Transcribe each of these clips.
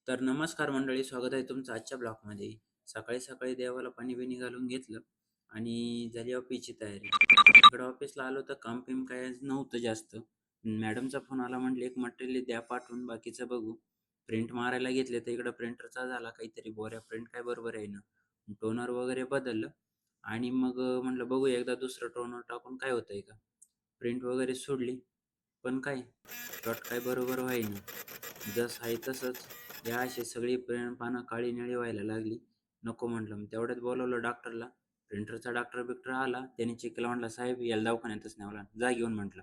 तर नमस्कार मंडळी, स्वागत आहे तुमचं आजच्या ब्लॉगमध्ये. सकाळी सकाळी देवाला पाणी बिणी घालून घेतलं आणि झाली ऑफिसची तयारी. इकडं ऑफिसला आलो तर काम बिम काय नव्हतं जास्त. मॅडमचा फोन आला, म्हटले एक मटेरियल द्या पाठवून, बाकीचं बघू. प्रिंट मारायला घेतले तर इकडं प्रिंटरचा झाला काहीतरी बोऱ्या, प्रिंट काय बरोबर आहे ना. टोनर वगैरे बदललं आणि मग म्हटलं बघू एकदा दुसरं टोनर टाकून काय होतंय का. प्रिंट वगैरे सोडली, पण काय कट काय बरोबर व्हाईना. जसं आहे तसंच या अशी सगळी पानं काळी निळी व्हायला लागली. नको म्हटलं. मग तेवढ्यात बोलावलं डॉक्टरला. प्रिंटरचा डॉक्टर बिक्टर आला. त्याने चेक केला. म्हटलं, "साहेब याला दवाखान्यातच न्यावं लागेल. जा घेऊन" म्हटलं.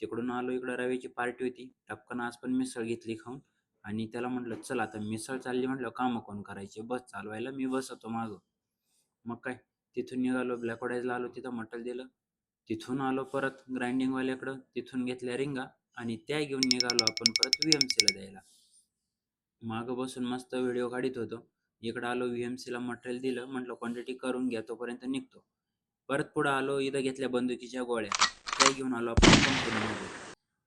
तिकडून आलो. इकडं रव्याची पार्टी होती. टपकन आज पण मिसळ घेतली खाऊन आणि त्याला म्हटलं, "चल आता मिसळ चालली म्हटलं कामं कोण करायची? बस चालवायला, मी बसतो मागं." मग काय तिथून निघालो. ब्लॅक आलो. तिथं मटेरियल दिलं. तिथून आलो परत ग्राइंडिंगवाल्याकडं. तिथून घेतल्या रिंगा आणि त्या घेऊन निघालो आपण परत व्ही-एम-सीला द्यायला. मागं बसून मस्त व्हिडिओ काढत होतो. इकडं आलो व्ही-एम-सीला मटेरियल दिलं. म्हटलं क्वांटिटी करून घ्या तोपर्यंत निघतो. परत पुढं आलो. इथं घेतल्या बंदुकीच्या गोळ्या. त्या घेऊन आलो आपण कंपनीमध्ये.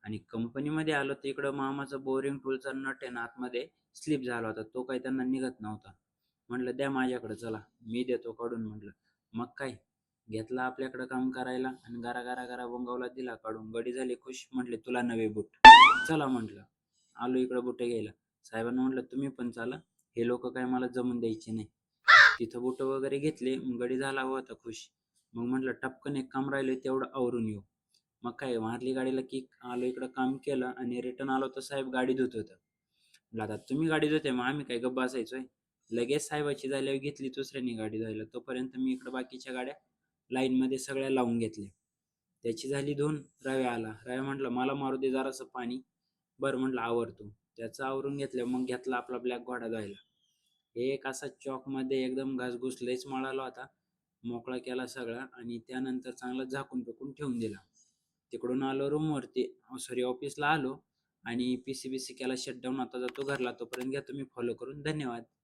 आणि कंपनीमध्ये आलो तर इकडं मामाचा बोरिंग टूलचा नट आहे ना आतमध्ये स्लिप झाला होता. तो काही त्यांना निघत नव्हता. म्हटलं द्या माझ्याकडं चला. मी देतो काढून म्हटलं. मग काय घेतला आपल्याकडं काम करायला आणि गरा, गरा, गरा बोंगावला दिला काढून. गडी झाली खुश. म्हटले तुला नवे बूट. चला म्हटलं. आलो इकडं बुटं घ्यायला. साहेबांना म्हटलं तुम्ही पण चाला. हे लोकं काय मला जमून द्यायचे नाही. तिथं बुटं वगैरे घेतले. मग गडी झाला होता खुश. मग म्हटलं टपकन एक काम राहिलंय तेवढं आवरून येऊ. मग काय मारली गाडीला किक. आलो इकडं काम केलं आणि रिटर्न आलो तर साहेब गाडी धुत होतं. म्हटलं आता तुम्ही गाडी धुताय मग आम्ही काय गप्प बसायचोय. लगेच साहेबाची झाल्यावर घेतली दुसऱ्यानी गाडी धुवायला. तोपर्यंत मी इकडं बाकीच्या गाड्या लाईनमध्ये सगळ्या लावून घेतल्या. त्याची झाली धुवून. रव्या आला. रव्या म्हटलं मला मारू दे जरासं पाणी. बरं म्हटलं आवरतो. त्याचं आवरून घेतलं. मग घेतला आपला ब्लॅक घोडा धुवायला. एक असा चॉकमध्ये एकदम घासघूस लयच मळाला होता. मोकळा केला सगळा आणि त्यानंतर चांगला झाकून-बिकून ठेवून दिला. तिकडून आलो रूमवरती, सॉरी ऑफिसला आलो आणि पीसी-बीसी केला शटडाऊन. आता जातो घरला. तोपर्यंत घ्या तुम्ही फॉलो करून. धन्यवाद.